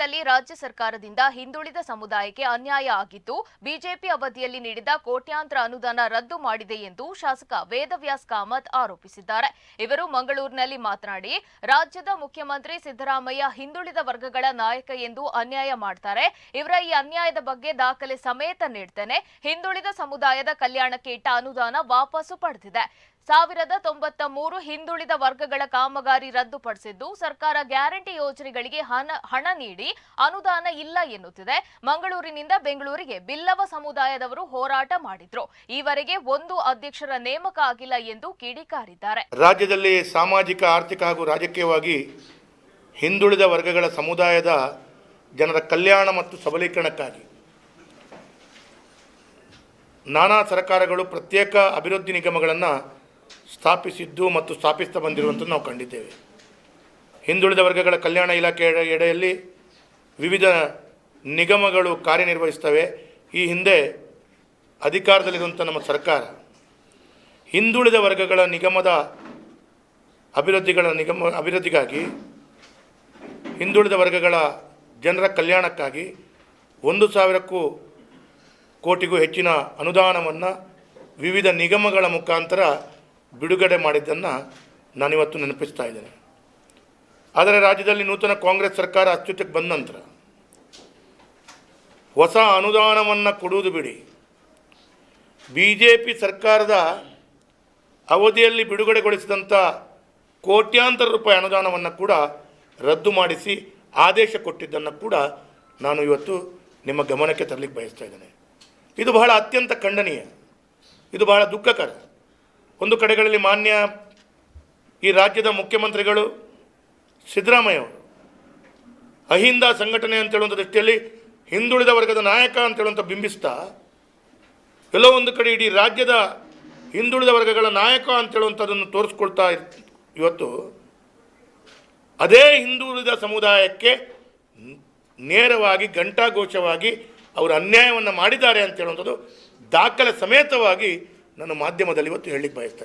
ಮಂಗಳೂರಿನಲ್ಲಿ ರಾಜ್ಯ ಸರ್ಕಾರದಿಂದ ಹಿಂದುಳಿದ ಸಮುದಾಯಕ್ಕೆ ಅನ್ಯಾಯ ಆಗಿದ್ದು, ಬಿಜೆಪಿ ಅವಧಿಯಲ್ಲಿ ನೀಡಿದ ಕೋಟ್ಯಾಂತರ ಅನುದಾನ ರದ್ದು ಮಾಡಿದೆ ಎಂದು ಶಾಸಕ ವೇದವ್ಯಾಸ್ ಕಾಮತ್ ಆರೋಪಿಸಿದ್ದಾರೆ. ಇವರು ಮಂಗಳೂರಿನಲ್ಲಿ ಮಾತನಾಡಿ, ರಾಜ್ಯದ ಮುಖ್ಯಮಂತ್ರಿ ಸಿದ್ದರಾಮಯ್ಯ ಹಿಂದುಳಿದ ವರ್ಗಗಳ ನಾಯಕ ಎಂದು ಅನ್ಯಾಯ ಮಾಡ್ತಾರೆ. ಇವರ ಈ ಅನ್ಯಾಯದ ಬಗ್ಗೆ ದಾಖಲೆ ಸಮೇತ ನೀಡ್ತೇನೆ. ಹಿಂದುಳಿದ ಸಮುದಾಯದ ಕಲ್ಯಾಣಕ್ಕೆ ಇಟ್ಟ ಅನುದಾನ ವಾಪಸ್ಸು ಪಡೆದಿದೆ. 1093 ಹಿಂದುಳಿದ ವರ್ಗಗಳ ಕಾಮಗಾರಿ ರದ್ದುಪಡಿಸಿದ್ದು, ಸರ್ಕಾರ ಗ್ಯಾರಂಟಿ ಯೋಜನೆಗಳಿಗೆ ಹಣ ನೀಡಿ ಅನುದಾನ ಇಲ್ಲ ಎನ್ನುತ್ತಿದೆ. ಮಂಗಳೂರಿನಿಂದ ಬೆಂಗಳೂರಿಗೆ ಬಿಲ್ಲವ ಸಮುದಾಯದವರು ಹೋರಾಟ ಮಾಡಿದ್ರು. ಈವರೆಗೆ ಒಂದು ಅಧ್ಯಕ್ಷರ ನೇಮಕ ಆಗಿಲ್ಲ ಎಂದು ಕಿಡಿಕಾರಿದ್ದಾರೆ. ರಾಜ್ಯದಲ್ಲಿ ಸಾಮಾಜಿಕ, ಆರ್ಥಿಕ ಹಾಗೂ ರಾಜಕೀಯವಾಗಿ ಹಿಂದುಳಿದ ವರ್ಗಗಳ ಸಮುದಾಯದ ಜನರ ಕಲ್ಯಾಣ ಮತ್ತು ಸಬಲೀಕರಣಕ್ಕಾಗಿ ನಾನಾ ಸರ್ಕಾರಗಳು ಪ್ರತ್ಯೇಕ ಅಭಿವೃದ್ಧಿ ನಿಗಮಗಳನ್ನು ಸ್ಥಾಪಿಸಿದ್ದು ಮತ್ತು ಸ್ಥಾಪಿಸ್ತಾ ಬಂದಿರುವಂಥದ್ದು ನಾವು ಕಂಡಿದ್ದೇವೆ. ಹಿಂದುಳಿದ ವರ್ಗಗಳ ಕಲ್ಯಾಣ ಇಲಾಖೆ ಎಡೆಯಲ್ಲಿ ವಿವಿಧ ನಿಗಮಗಳು ಕಾರ್ಯನಿರ್ವಹಿಸ್ತವೆ. ಈ ಹಿಂದೆ ಅಧಿಕಾರದಲ್ಲಿರುವಂಥ ನಮ್ಮ ಸರ್ಕಾರ ಹಿಂದುಳಿದ ವರ್ಗಗಳ ನಿಗಮದ ಅಭಿವೃದ್ಧಿಗಾಗಿ ಹಿಂದುಳಿದ ವರ್ಗಗಳ ಜನರ ಕಲ್ಯಾಣಕ್ಕಾಗಿ 1,000 ಕೋಟಿಗೂ ಹೆಚ್ಚಿನ ಅನುದಾನವನ್ನು ವಿವಿಧ ನಿಗಮಗಳ ಮುಖಾಂತರ ಬಿಡುಗಡೆ ಮಾಡಿದ್ದನ್ನು ನಾನಿವತ್ತು ನೆನಪಿಸ್ತಾ ಇದ್ದೇನೆ. ಆದರೆ ರಾಜ್ಯದಲ್ಲಿ ನೂತನ ಕಾಂಗ್ರೆಸ್ ಸರ್ಕಾರ ಅಸ್ತಿತ್ವಕ್ಕೆ ಬಂದ ನಂತರ ಹೊಸ ಅನುದಾನವನ್ನು ಕೊಡುವುದು ಬಿಡಿ, BJP ಸರ್ಕಾರದ ಅವಧಿಯಲ್ಲಿ ಬಿಡುಗಡೆಗೊಳಿಸಿದಂಥ ಕೋಟ್ಯಾಂತರ ರೂಪಾಯಿ ಅನುದಾನವನ್ನು ಕೂಡ ರದ್ದು ಮಾಡಿಸಿ ಆದೇಶ ಕೊಟ್ಟಿದ್ದನ್ನು ಕೂಡ ನಾನು ಇವತ್ತು ನಿಮ್ಮ ಗಮನಕ್ಕೆ ತರಲಿಕ್ಕೆ ಬಯಸ್ತಾ ಇದ್ದೇನೆ. ಇದು ಬಹಳ ಅತ್ಯಂತ ಖಂಡನೀಯ, ಇದು ಬಹಳ ದುಃಖಕರ. ಒಂದು ಕಡೆಗಳಲ್ಲಿ ಮಾನ್ಯ ಈ ರಾಜ್ಯದ ಮುಖ್ಯಮಂತ್ರಿಗಳು ಸಿದ್ದರಾಮಯ್ಯ ಅವರು ಅಹಿಂದ ಸಂಘಟನೆ ಅಂತೇಳುವಂಥ ದೃಷ್ಟಿಯಲ್ಲಿ ಹಿಂದುಳಿದ ವರ್ಗದ ನಾಯಕ ಅಂತೇಳುವಂಥ ಬಿಂಬಿಸ್ತಾ ಎಲ್ಲೋ ಒಂದು ಕಡೆ ಇಡೀ ರಾಜ್ಯದ ಹಿಂದುಳಿದ ವರ್ಗಗಳ ನಾಯಕ ಅಂತೇಳುವಂಥದ್ದನ್ನು ತೋರಿಸ್ಕೊಳ್ತಾ ಇವತ್ತು ಅದೇ ಹಿಂದುಳಿದ ಸಮುದಾಯಕ್ಕೆ ನೇರವಾಗಿ ಘಂಟಾಘೋಷವಾಗಿ ಅವರು ಅನ್ಯಾಯವನ್ನು ಮಾಡಿದ್ದಾರೆ ಅಂತೇಳುವಂಥದ್ದು ದಾಖಲೆ ಸಮೇತವಾಗಿ ನಾನು ಮಾಧ್ಯಮದಲ್ಲಿ ಇವತ್ತು ಹೇಳಲಿಕ್ಕೆ ಬಯಸ್ತಾ